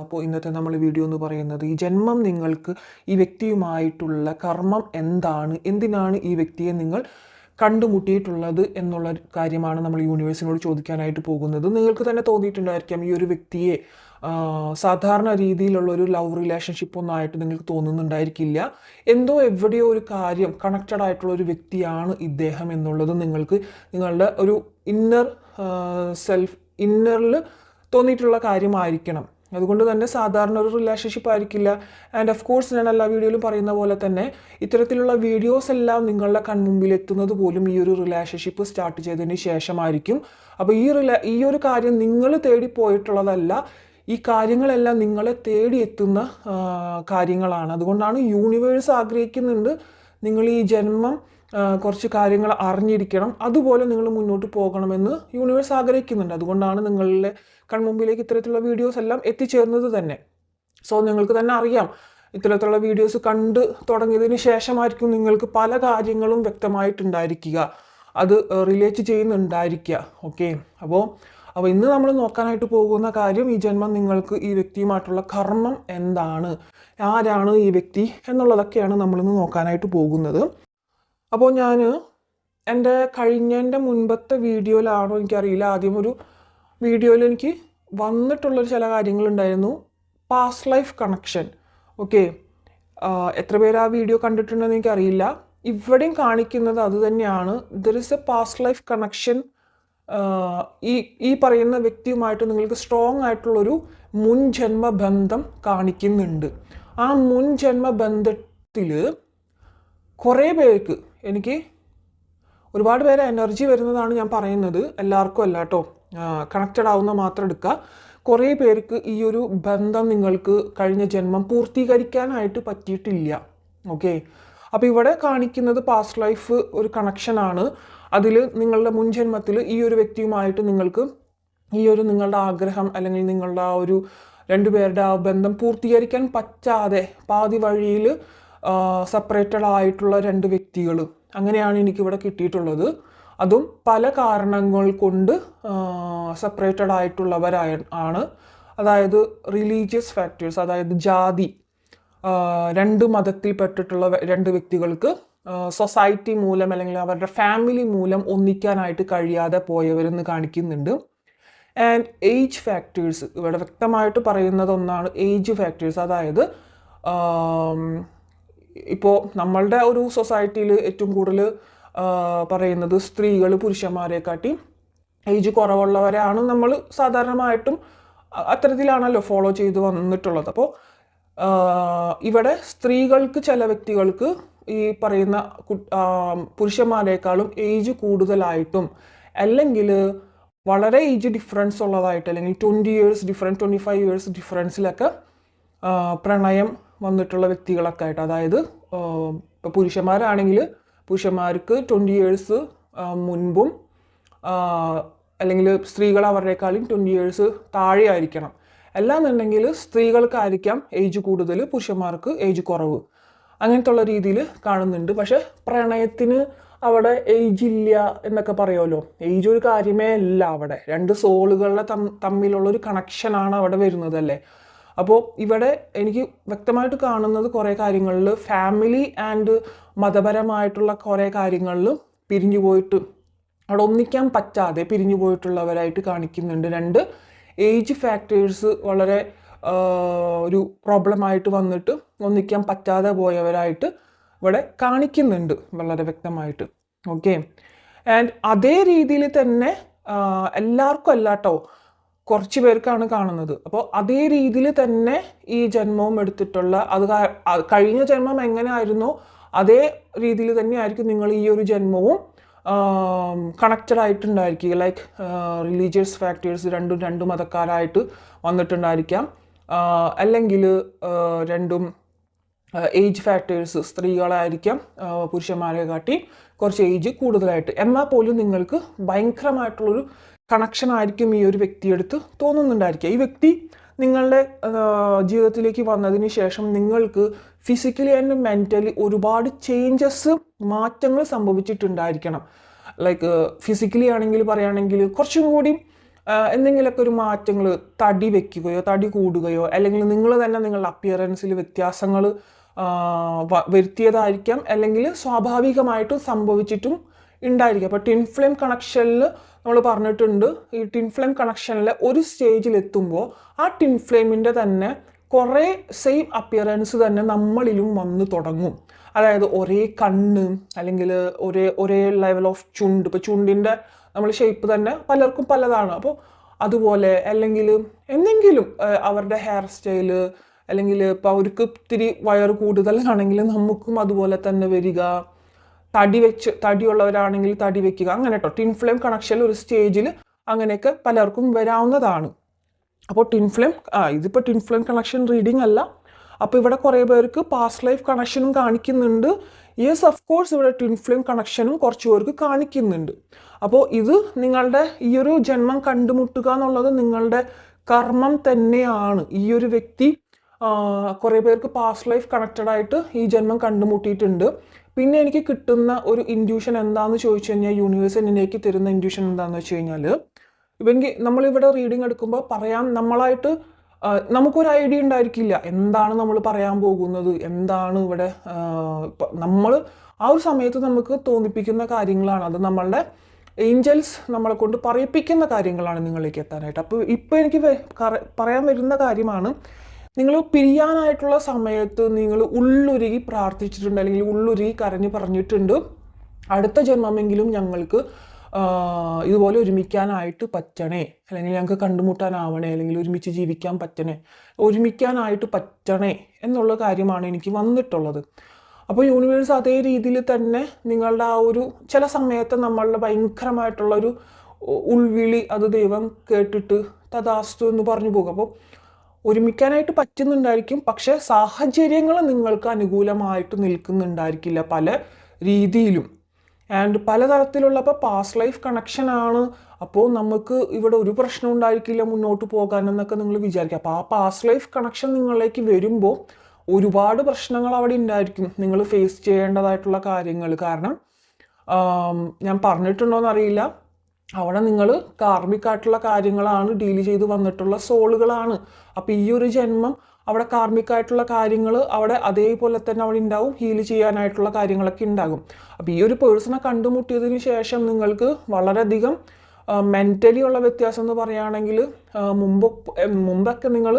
അപ്പോൾ ഇന്നത്തെ നമ്മൾ വീഡിയോ എന്ന് പറയുന്നത് ഈ ജന്മം നിങ്ങൾക്ക് ഈ വ്യക്തിയുമായിട്ടുള്ള കർമ്മം എന്താണ്, എന്തിനാണ് ഈ വ്യക്തിയെ നിങ്ങൾ കണ്ടുമുട്ടിയിട്ടുള്ളത് എന്നുള്ള കാര്യമാണ് നമ്മൾ യൂണിവേഴ്സിനോട് ചോദിക്കാനായിട്ട് പോകുന്നത്. നിങ്ങൾക്ക് തന്നെ തോന്നിയിട്ടുണ്ടായിരിക്കാം ഈ ഒരു വ്യക്തിയെ സാധാരണ രീതിയിലുള്ള ഒരു ലവ് റിലേഷൻഷിപ്പ് ഒന്നായിട്ട് നിങ്ങൾക്ക് തോന്നുന്നുണ്ടായിരിക്കില്ല. എന്തോ എവിടെയോ ഒരു കാര്യം കണക്റ്റഡ് ആയിട്ടുള്ള ഒരു വ്യക്തിയാണ് ഇദ്ദേഹം എന്നുള്ളത് നിങ്ങൾക്ക് നിങ്ങളുടെ ഒരു ഇന്നറിൽ തോന്നിയിട്ടുള്ള കാര്യമായിരിക്കണം. അതുകൊണ്ട് തന്നെ സാധാരണ ഒരു റിലേഷൻഷിപ്പ് ആയിരിക്കില്ല. ആൻഡ് ഓഫ് കോഴ്സ് ഞാൻ എല്ലാ വീഡിയോയിലും പറയുന്ന പോലെ തന്നെ ഇത്തരത്തിലുള്ള വീഡിയോസ് എല്ലാം നിങ്ങളുടെ കൺമുമ്പിൽ എത്തുന്നത് പോലും ഈ ഒരു റിലേഷൻഷിപ്പ് സ്റ്റാർട്ട് ചെയ്തതിന് ശേഷമായിരിക്കും. അപ്പോൾ ഈ ഒരു കാര്യം നിങ്ങൾ തേടിപ്പോയിട്ടുള്ളതല്ല, ഈ കാര്യങ്ങളെല്ലാം നിങ്ങളെ തേടി എത്തുന്ന കാര്യങ്ങളാണ്. അതുകൊണ്ടാണ് യൂണിവേഴ്സ് ആഗ്രഹിക്കുന്നുണ്ട് നിങ്ങൾ ഈ ജന്മം കുറച്ച് കാര്യങ്ങൾ അറിഞ്ഞിരിക്കണം, അതുപോലെ നിങ്ങൾ മുന്നോട്ട് പോകണമെന്ന് യൂണിവേഴ്സ് ആഗ്രഹിക്കുന്നുണ്ട്. അതുകൊണ്ടാണ് നിങ്ങളുടെ കൺമുമ്പിലേക്ക് ഇത്തരത്തിലുള്ള വീഡിയോസ് എല്ലാം എത്തിച്ചേർന്നത് തന്നെ. സോ നിങ്ങൾക്ക് തന്നെ അറിയാം, ഇത്തരത്തിലുള്ള വീഡിയോസ് കണ്ട് തുടങ്ങിയതിന് ശേഷമായിരിക്കും നിങ്ങൾക്ക് പല കാര്യങ്ങളും വ്യക്തമായിട്ടുണ്ടായിരിക്കുക, അത് റിലേറ്റ് ചെയ്യുന്നുണ്ടായിരിക്കുക. ഓക്കെ, അപ്പോൾ ഇന്ന് നമ്മൾ നോക്കാനായിട്ട് പോകുന്ന കാര്യം ഈ ജന്മം നിങ്ങൾക്ക് ഈ വ്യക്തിയുമായിട്ടുള്ള കർമ്മം എന്താണ്, ആരാണ് ഈ വ്യക്തി എന്നുള്ളതൊക്കെയാണ് നമ്മളിന്ന് നോക്കാനായിട്ട് പോകുന്നത്. അപ്പോൾ ഞാൻ എൻ്റെ മുൻപത്തെ വീഡിയോയിലാണോ എനിക്കറിയില്ല, ആദ്യം ഒരു വീഡിയോയിൽ എനിക്ക് വന്നിട്ടുള്ളൊരു ചില കാര്യങ്ങളുണ്ടായിരുന്നു, പാസ്റ്റ് ലൈഫ് കണക്ഷൻ. ഓക്കെ, എത്ര പേര് ആ വീഡിയോ കണ്ടിട്ടുണ്ടെന്ന് എനിക്കറിയില്ല. ഇവിടെയും കാണിക്കുന്നത് അത് തന്നെയാണ്. There is A past life connection. ഈ പറയുന്ന വ്യക്തിയുമായിട്ട് നിങ്ങൾക്ക് സ്ട്രോങ് ആയിട്ടുള്ളൊരു മുൻജന്മ ബന്ധം കാണിക്കുന്നുണ്ട്. ആ മുൻജന്മ ബന്ധത്തിൽ കുറേ പേർക്ക്, എനിക്ക് ഒരുപാട് പേരെ എനർജി വരുന്നതാണ് ഞാൻ പറയുന്നത്, എല്ലാവർക്കും അല്ല കേട്ടോ, കണക്റ്റഡ് ആവുന്ന മാത്രം എടുക്കുക. കുറേ പേർക്ക് ഈ ഒരു ബന്ധം നിങ്ങൾക്ക് കഴിഞ്ഞ ജന്മം പൂർത്തീകരിക്കാനായിട്ട് പറ്റിയിട്ടില്ല. ഓക്കെ, അപ്പോൾ ഇവിടെ കാണിക്കുന്നത് പാസ്റ്റ് ലൈഫ് ഒരു കണക്ഷനാണ്. അതിൽ നിങ്ങളുടെ മുൻജന്മത്തിൽ ഈ ഒരു വ്യക്തിയുമായിട്ട് നിങ്ങൾക്ക് ഈ ഒരു നിങ്ങളുടെ ആഗ്രഹം അല്ലെങ്കിൽ നിങ്ങളുടെ ആ ഒരു രണ്ടുപേരുടെ ആ ബന്ധം പൂർത്തീകരിക്കാൻ പറ്റാതെ പാതി വഴിയിൽ സെപ്പറേറ്റഡ് ആയിട്ടുള്ള രണ്ട് വ്യക്തികൾ, അങ്ങനെയാണ് എനിക്കിവിടെ കിട്ടിയിട്ടുള്ളത്. അതും പല കാരണങ്ങൾ കൊണ്ട് സെപ്പറേറ്റഡ് ആയിട്ടുള്ളവരാണ്. അതായത് റിലീജിയസ് ഫാക്ടേഴ്സ്, അതായത് ജാതി, രണ്ട് മതത്തിൽപ്പെട്ടിട്ടുള്ള രണ്ട് വ്യക്തികൾക്ക് സൊസൈറ്റി മൂലം അല്ലെങ്കിൽ അവരുടെ ഫാമിലി മൂലം ഒന്നിക്കാനായിട്ട് കഴിയാതെ പോയവരെന്ന് കാണിക്കുന്നുണ്ട്. ആൻഡ് ഏജ് ഫാക്ടേഴ്സ്, ഇവിടെ വ്യക്തമായിട്ട് പറയുന്നത് ഒന്നാണ് ഏജ് ഫാക്ടേഴ്സ്. അതായത് ഇപ്പോൾ നമ്മളുടെ ഒരു സൊസൈറ്റിയിൽ ഏറ്റവും കൂടുതൽ പറയുന്നത് സ്ത്രീകൾ പുരുഷന്മാരെക്കാട്ടി ഏജ് കുറവുള്ളവരാണ് നമ്മൾ സാധാരണമായിട്ടും അത്തരത്തിലാണല്ലോ ഫോളോ ചെയ്ത് വന്നിട്ടുള്ളത്. അപ്പോൾ ഇവിടെ സ്ത്രീകൾക്ക്, ചില വ്യക്തികൾക്ക് ഈ പറയുന്ന പുരുഷന്മാരെക്കാളും ഏജ് കൂടുതലായിട്ടും അല്ലെങ്കിൽ വളരെ ഏജ് ഡിഫറൻസ് ഉള്ളതായിട്ട്, അല്ലെങ്കിൽ 20 years ഡിഫറൻസ്, 25 years ഡിഫറൻസിലൊക്കെ പ്രണയം വന്നിട്ടുള്ള വ്യക്തികളൊക്കെ ആയിട്ട്, അതായത് ഇപ്പോൾ പുരുഷന്മാരാണെങ്കിൽ പുരുഷന്മാർക്ക് 20 years മുൻപും, അല്ലെങ്കിൽ സ്ത്രീകൾ അവരുടെക്കാളും 20 years താഴെ ആയിരിക്കണം. അല്ലാന്നുണ്ടെങ്കിൽ സ്ത്രീകൾക്കായിരിക്കാം ഏജ് കൂടുതൽ, പുരുഷന്മാർക്ക് ഏജ് കുറവ്, അങ്ങനത്തെ ഉള്ള രീതിയിൽ കാണുന്നുണ്ട്. പക്ഷെ പ്രണയത്തിന് അവിടെ ഏജ് ഇല്ല എന്നൊക്കെ പറയുമല്ലോ. ഏജ് ഒരു കാര്യമേ അല്ല, അവിടെ രണ്ട് സോളുകളുടെ തമ്മിലുള്ളൊരു കണക്ഷനാണ് അവിടെ വരുന്നതല്ലേ. അപ്പോൾ ഇവിടെ എനിക്ക് വ്യക്തമായിട്ട് കാണുന്നത് കുറേ കാര്യങ്ങളിൽ ഫാമിലി ആൻഡ് മതപരമായിട്ടുള്ള കുറേ കാര്യങ്ങളിൽ പിരിഞ്ഞു പോയിട്ട്, അവിടെ ഒന്നിക്കാൻ പറ്റാതെ പിരിഞ്ഞു പോയിട്ടുള്ളവരായിട്ട് കാണിക്കുന്നുണ്ട്. രണ്ട് ഏജ് ഫാക്ടേഴ്സ് വളരെ ഒരു പ്രോബ്ലമായിട്ട് വന്നിട്ട് ഒന്നിക്കാൻ പറ്റാതെ പോയവരായിട്ട് ഇവിടെ കാണിക്കുന്നുണ്ട് വളരെ വ്യക്തമായിട്ട്. ഓക്കെ, ആൻഡ് അതേ രീതിയിൽ തന്നെ എല്ലാവർക്കും അല്ല കേട്ടോ, കുറച്ച് പേർക്കാണ് കാണുന്നത്. അപ്പോൾ അതേ രീതിയിൽ തന്നെ ഈ ജന്മവും എടുത്തിട്ടുള്ള, അത് കഴിഞ്ഞ ജന്മം എങ്ങനെ ആയിരുന്നോ അതേ രീതിയിൽ തന്നെ ആയിരിക്കും നിങ്ങൾ ഈ ഒരു ജന്മവും കണക്റ്റഡ് ആയിട്ടുണ്ടായിരിക്കുക. ലൈക്ക് റിലീജിയസ് ഫാക്ടേഴ്സ്, രണ്ട് മതക്കാരായിട്ട് വന്നിട്ടുണ്ടായിരിക്കാം, അല്ലെങ്കിൽ രണ്ടും ഏജ് ഫാക്ടേഴ്സ്, സ്ത്രീകളായിരിക്കാം പുരുഷന്മാരെ കാട്ടി കുറച്ച് ഏജ് കൂടുതലായിട്ട്. എന്നാൽ പോലും നിങ്ങൾക്ക് ഭയങ്കരമായിട്ടുള്ളൊരു കണക്ഷൻ ആയിരിക്കും ഈ ഒരു വ്യക്തിയെടുത്ത് തോന്നുന്നുണ്ടായിരിക്കുക. ഈ വ്യക്തി നിങ്ങളുടെ ജീവിതത്തിലേക്ക് വന്നതിന് ശേഷം നിങ്ങൾക്ക് ഫിസിക്കലി ആൻഡ് മെൻ്റലി ഒരുപാട് മാറ്റങ്ങൾ സംഭവിച്ചിട്ടുണ്ടായിരിക്കണം. ലൈക്ക് ഫിസിക്കലി ആണെങ്കിൽ പറയുകയാണെങ്കിൽ കുറച്ചും കൂടി എന്തെങ്കിലുമൊക്കെ ഒരു മാറ്റങ്ങൾ, തടി വെക്കുകയോ തടി കൂടുകയോ അല്ലെങ്കിൽ നിങ്ങൾ തന്നെ നിങ്ങളുടെ അപ്പിയറൻസിൽ വ്യത്യാസങ്ങൾ വരുത്തിയതായിരിക്കാം, അല്ലെങ്കിൽ സ്വാഭാവികമായിട്ടും സംഭവിച്ചിട്ടും ഉണ്ടായിരിക്കും. അപ്പോൾ ട്വിൻ ഫ്ലെയിം കണക്ഷനിൽ നമ്മൾ പറഞ്ഞിട്ടുണ്ട്, ഈ ട്വിൻ ഫ്ലെയിം കണക്ഷനിൽ ഒരു സ്റ്റേജിലെത്തുമ്പോൾ ആ ട്വിൻ ഫ്ലെയിമിൻ്റെ തന്നെ കുറേ സെയിം അപ്പിയറൻസ് തന്നെ നമ്മളിലും വന്ന് തുടങ്ങും. അതായത് ഒരേ കണ്ണ്, അല്ലെങ്കിൽ ഒരേ ലെവൽ ഓഫ് ചുണ്ട്. ഇപ്പോൾ ചുണ്ടിൻ്റെ നമ്മൾ ഷേപ്പ് തന്നെ പലർക്കും പലതാണ്. അപ്പോൾ അതുപോലെ, അല്ലെങ്കിൽ എന്തെങ്കിലും അവരുടെ ഹെയർ സ്റ്റൈല്, അല്ലെങ്കിൽ ഇപ്പോൾ അവർക്ക് ഇത്തിരി വയറ് കൂടുതലാണെങ്കിൽ നമുക്കും അതുപോലെ തന്നെ വരിക. തടിയുള്ളവരാണെങ്കിൽ തടി വെക്കുക, അങ്ങനെ കേട്ടോ. ട്വിൻ ഫ്ലെയിം കണക്ഷനിൽ ഒരു സ്റ്റേജിൽ അങ്ങനെയൊക്കെ പലർക്കും വരാവുന്നതാണ്. അപ്പോൾ ഇതിപ്പോൾ ട്വിൻ ഫ്ലെയിം കണക്ഷൻ റീഡിംഗ് അല്ല. അപ്പോൾ ഇവിടെ കുറേ പേർക്ക് പാസ്റ്റ് ലൈഫ് കണക്ഷനും കാണിക്കുന്നുണ്ട്. യെസ്, ഓഫ് കോഴ്സ് ഇവിടെ ട്വിൻ ഫ്ലെയിം കണക്ഷനും കുറച്ച് പേർക്ക് കാണിക്കുന്നുണ്ട്. അപ്പോൾ ഇത് നിങ്ങളുടെ ഈ ഒരു ജന്മം കണ്ടുമുട്ടുക എന്നുള്ളത് നിങ്ങളുടെ കർമ്മം തന്നെയാണ്. ഈ ഒരു വ്യക്തി കുറേ പേർക്ക് പാസ്റ്റ് ലൈഫ് കണക്റ്റഡ് ആയിട്ട് ഈ ജന്മം കണ്ടുമുട്ടിയിട്ടുണ്ട്. പിന്നെ എനിക്ക് കിട്ടുന്ന ഒരു ഇൻഡ്യൂഷൻ എന്താണെന്ന് ചോദിച്ചു കഴിഞ്ഞാൽ, യൂണിവേഴ്സ് എന്നിലേക്ക് തരുന്ന ഇൻഡ്യൂഷൻ എന്താണെന്ന് വെച്ച് കഴിഞ്ഞാൽ, നമ്മളിവിടെ റീഡിംഗ് എടുക്കുമ്പോൾ നമ്മളായിട്ട് നമുക്കൊരു ഐഡിയ ഉണ്ടായിരിക്കില്ല എന്താണ് നമ്മൾ പറയാൻ പോകുന്നത്, എന്താണ് ഇവിടെ നമ്മൾ ആ ഒരു സമയത്ത് നമുക്ക് തോന്നിപ്പിക്കുന്ന കാര്യങ്ങളാണ്. അത് നമ്മളുടെ ഏഞ്ചൽസ് നമ്മളെ കൊണ്ട് പറയിപ്പിക്കുന്ന കാര്യങ്ങളാണ് നിങ്ങളിലേക്ക് എത്താനായിട്ട്. അപ്പോൾ ഇപ്പോൾ എനിക്ക് പറയാൻ വരുന്ന കാര്യമാണ്, നിങ്ങൾ പിരിയാനായിട്ടുള്ള സമയത്ത് നിങ്ങൾ ഉള്ളുരുകി പ്രാർത്ഥിച്ചിട്ടുണ്ട്, അല്ലെങ്കിൽ ഉള്ളുരുകി കരഞ്ഞ് പറഞ്ഞിട്ടുണ്ട്, അടുത്ത ജന്മമെങ്കിലും ഞങ്ങൾക്ക് ഇതുപോലെ ഒരുമിക്കാനായിട്ട് പറ്റണേ, അല്ലെങ്കിൽ ഞങ്ങൾക്ക് കണ്ടുമുട്ടാനാവണേ, അല്ലെങ്കിൽ ഒരുമിച്ച് ജീവിക്കാൻ പറ്റണേ, ഒരുമിക്കാനായിട്ട് പറ്റണേ എന്നുള്ള കാര്യമാണ് എനിക്ക് വന്നിട്ടുള്ളത്. അപ്പോൾ യൂണിവേഴ്സ് അതേ രീതിയിൽ തന്നെ നിങ്ങളുടെ ആ ഒരു ചില സമയത്ത് നമ്മളുടെ ഭയങ്കരമായിട്ടുള്ളൊരു ഉൾവിളി അത് ദൈവം കേട്ടിട്ട് തഥാസ്തു എന്ന് പറഞ്ഞു പോകും. അപ്പോൾ ഒരുമിക്കാനായിട്ട് പറ്റുന്നുണ്ടായിരിക്കും, പക്ഷെ സാഹചര്യങ്ങൾ നിങ്ങൾക്ക് അനുകൂലമായിട്ട് നിൽക്കുന്നുണ്ടായിരിക്കില്ല പല രീതിയിലും. ആൻഡ് പലതരത്തിലുള്ള, ഇപ്പോൾ പാസ്റ്റ് ലൈഫ് കണക്ഷൻ ആണ്, അപ്പോൾ നമുക്ക് ഇവിടെ ഒരു പ്രശ്നം ഉണ്ടായിരിക്കില്ല മുന്നോട്ട് പോകാനെന്നൊക്കെ നിങ്ങൾ വിചാരിക്കുക. അപ്പോൾ ആ പാസ്റ്റ് ലൈഫ് കണക്ഷൻ നിങ്ങളിലേക്ക് വരുമ്പോൾ ഒരുപാട് പ്രശ്നങ്ങൾ അവിടെ ഉണ്ടായിരിക്കും, നിങ്ങൾ ഫേസ് ചെയ്യേണ്ടതായിട്ടുള്ള കാര്യങ്ങൾ. കാരണം ഞാൻ പറഞ്ഞിട്ടുണ്ടോയെന്നറിയില്ല, അവിടെ നിങ്ങൾ കാർമികമായിട്ടുള്ള കാര്യങ്ങളാണ് ഡീൽ ചെയ്ത് വന്നിട്ടുള്ള സോളുകളാണ്. അപ്പോൾ ഈ ഒരു ജന്മം അവിടെ കാർമികമായിട്ടുള്ള കാര്യങ്ങൾ അവിടെ അതേപോലെ തന്നെ അവിടെ ഉണ്ടാവും, ഹീൽ ചെയ്യാനായിട്ടുള്ള കാര്യങ്ങളൊക്കെ ഉണ്ടാകും. അപ്പോൾ ഈ ഒരു പേഴ്സണെ കണ്ടുമുട്ടിയതിന് ശേഷം നിങ്ങൾക്ക് വളരെയധികം മെൻ്റലി ഉള്ള വ്യത്യാസം എന്ന് പറയുകയാണെങ്കിൽ, മുമ്പൊക്കെ നിങ്ങൾ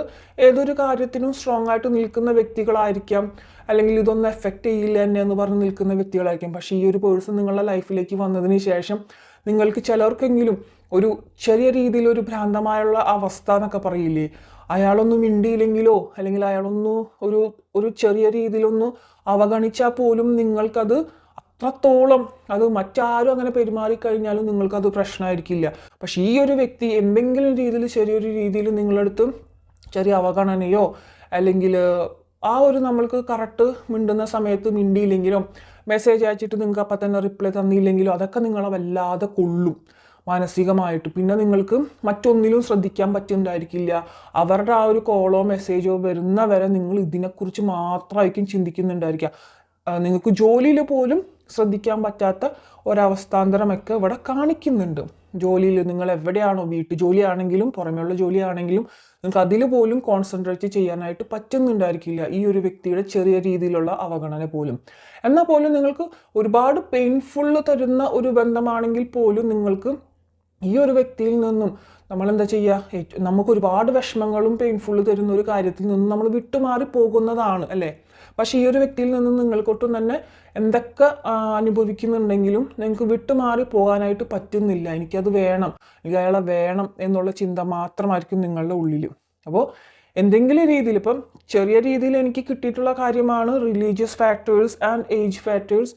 ഏതൊരു കാര്യത്തിനും സ്ട്രോങ് ആയിട്ട് നിൽക്കുന്ന വ്യക്തികളായിരിക്കാം, അല്ലെങ്കിൽ ഇതൊന്നും എഫക്റ്റ് ചെയ്യില്ല എന്നെ എന്ന് പറഞ്ഞ് നിൽക്കുന്ന വ്യക്തികളായിരിക്കും. പക്ഷേ ഈ ഒരു പേഴ്സൺ നിങ്ങളുടെ ലൈഫിലേക്ക് വന്നതിന് ശേഷം നിങ്ങൾക്ക് ചിലർക്കെങ്കിലും ഒരു ചെറിയ രീതിയിലൊരു ഭ്രാന്തമായുള്ള അവസ്ഥ എന്നൊക്കെ പറയില്ലേ, അയാളൊന്നും മിണ്ടിയില്ലെങ്കിലോ അല്ലെങ്കിൽ അയാളൊന്ന് ഒരു ചെറിയ രീതിയിലൊന്ന് അവഗണിച്ചാൽ പോലും നിങ്ങൾക്കത് അത്രത്തോളം, അത് മറ്റാരും അങ്ങനെ പെരുമാറിക്കഴിഞ്ഞാലും നിങ്ങൾക്കത് പ്രശ്നമായിരിക്കില്ല. പക്ഷേ ഈ ഒരു വ്യക്തി എന്തെങ്കിലും രീതിയിൽ ചെറിയൊരു രീതിയിൽ നിങ്ങളടുത്ത് ചെറിയ അവഗണനയോ, അല്ലെങ്കിൽ ആ ഒരു നമ്മൾക്ക് കറക്റ്റ് മിണ്ടുന്ന സമയത്ത് മിണ്ടിയില്ലെങ്കിലോ, മെസ്സേജ് അയച്ചിട്ട് നിങ്ങൾക്ക് അപ്പം തന്നെ റിപ്ലൈ തന്നില്ലെങ്കിലോ, അതൊക്കെ നിങ്ങളെ വല്ലാതെ കൊള്ളും മാനസികമായിട്ട്. പിന്നെ നിങ്ങൾക്ക് മറ്റൊന്നിലും ശ്രദ്ധിക്കാൻ പറ്റുന്നുണ്ടായിരിക്കില്ല. അവരുടെ ആ ഒരു കോളോ മെസ്സേജോ വരുന്ന വരെ നിങ്ങൾ ഇതിനെക്കുറിച്ച് മാത്രമായിരിക്കും ചിന്തിക്കുന്നുണ്ടായിരിക്കുക. നിങ്ങൾക്ക് ജോലിയിൽ പോലും ശ്രദ്ധിക്കാൻ പറ്റാത്ത ഒരവസ്ഥാന്തരമൊക്കെ ഇവിടെ കാണിക്കുന്നുണ്ട്. ജോലിയിൽ നിങ്ങൾ എവിടെയാണോ, വീട്ടു ജോലിയാണെങ്കിലും പുറമെയുള്ള ജോലിയാണെങ്കിലും നിങ്ങൾക്ക് അതിൽ പോലും കോൺസെൻട്രേറ്റ് ചെയ്യാനായിട്ട് പറ്റുന്നുണ്ടായിരിക്കില്ല, ഈ ഒരു വ്യക്തിയുടെ ചെറിയ രീതിയിലുള്ള അവഗണന പോലും. എന്നാൽ പോലും നിങ്ങൾക്ക് ഒരുപാട് പെയിൻഫുൾ തരുന്ന ഒരു ബന്ധമാണെങ്കിൽ പോലും നിങ്ങൾക്ക് ഈ ഒരു വ്യക്തിയിൽ നിന്നും നമ്മളെന്താ ചെയ്യുക, നമുക്ക് ഒരുപാട് വിഷമങ്ങളും പെയിൻഫുൾ തരുന്ന ഒരു കാര്യത്തിൽ നിന്നും നമ്മൾ വിട്ടുമാറി പോകുന്നതാണ് അല്ലേ. പക്ഷേ ഈ ഒരു വ്യക്തിയിൽ നിന്നും നിങ്ങൾക്കൊട്ടും തന്നെ എന്തൊക്കെ അനുഭവിക്കുന്നുണ്ടെങ്കിലും നിങ്ങൾക്ക് വിട്ടുമാറി പോകാനായിട്ട് പറ്റുന്നില്ല. എനിക്കത് വേണം, എനിക്ക് അയാളെ വേണം എന്നുള്ള ചിന്ത മാത്രമായിരിക്കും നിങ്ങളുടെ ഉള്ളിൽ. അപ്പോൾ എന്തെങ്കിലും രീതിയിൽ, ഇപ്പം ചെറിയ രീതിയിൽ എനിക്ക് കിട്ടിയിട്ടുള്ള കാര്യമാണ് religious factors and age factors.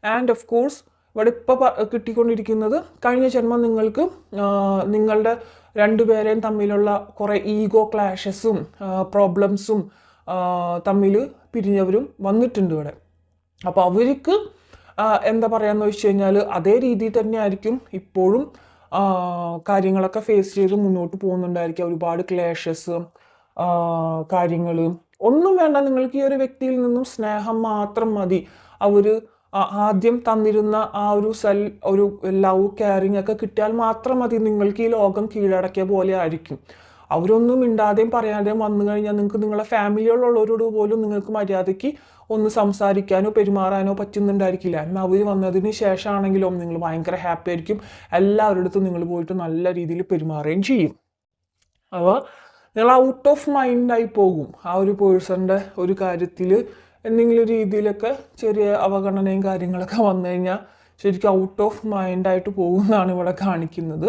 And of course ഇവിടെ ഇപ്പോൾ കിട്ടിക്കൊണ്ടിരിക്കുന്നത് കഴിഞ്ഞ ജന്മം നിങ്ങൾക്ക് നിങ്ങളുടെ രണ്ടുപേരെയും തമ്മിലുള്ള കുറേ ഈഗോ ക്ലാഷസും പ്രോബ്ലംസും തമ്മിൽ പിരിഞ്ഞവരും വന്നിട്ടുണ്ട് ഇവിടെ. അപ്പോൾ അവർക്ക് എന്താ പറയാന്ന് വെച്ച് കഴിഞ്ഞാൽ അതേ രീതിയിൽ തന്നെ ആയിരിക്കും ഇപ്പോഴും കാര്യങ്ങളൊക്കെ ഫേസ് ചെയ്ത് മുന്നോട്ട് പോകുന്നുണ്ടായിരിക്കും. ഒരുപാട് ക്ലാഷസ് കാര്യങ്ങൾ ഒന്നും വേണ്ട, നിങ്ങൾക്ക് ഈ ഒരു വ്യക്തിയിൽ നിന്നും സ്നേഹം മാത്രം മതി. അവർ ആദ്യം തന്നിരുന്ന ആ ഒരു ലവ് കെയറിങ് ഒക്കെ കിട്ടിയാൽ മാത്രം മതി, നിങ്ങൾക്ക് ഈ ലോകം കീഴടക്കിയ പോലെ ആയിരിക്കും. അവരൊന്നും മിണ്ടാതെയും പറയാതെയും വന്നു കഴിഞ്ഞാൽ നിങ്ങൾക്ക് നിങ്ങളെ ഫാമിലിയിലുള്ളവരോട് പോലും നിങ്ങൾക്ക് മര്യാദയ്ക്ക് ഒന്ന് സംസാരിക്കാനോ പെരുമാറാനോ പറ്റുന്നുണ്ടായിരിക്കില്ല. എന്നാൽ അവർ വന്നതിന് ശേഷമാണെങ്കിലും നിങ്ങൾ ഭയങ്കര ഹാപ്പി ആയിരിക്കും. എല്ലാവരുടെ അടുത്തും നിങ്ങൾ പോയിട്ട് നല്ല രീതിയിൽ പെരുമാറുകയും ചെയ്യും. അപ്പോൾ നിങ്ങൾ ഔട്ട് ഓഫ് മൈൻഡായി പോകും. ആ ഒരു പേഴ്സണിൻ്റെ ഒരു കാര്യത്തിൽ എന്തെങ്കിലും രീതിയിലൊക്കെ ചെറിയ അവഗണനയും കാര്യങ്ങളൊക്കെ വന്നു കഴിഞ്ഞാൽ ശരിക്കും ഔട്ട് ഓഫ് മൈൻഡായിട്ട് പോകുമെന്നാണ് ഇവിടെ കാണിക്കുന്നത്.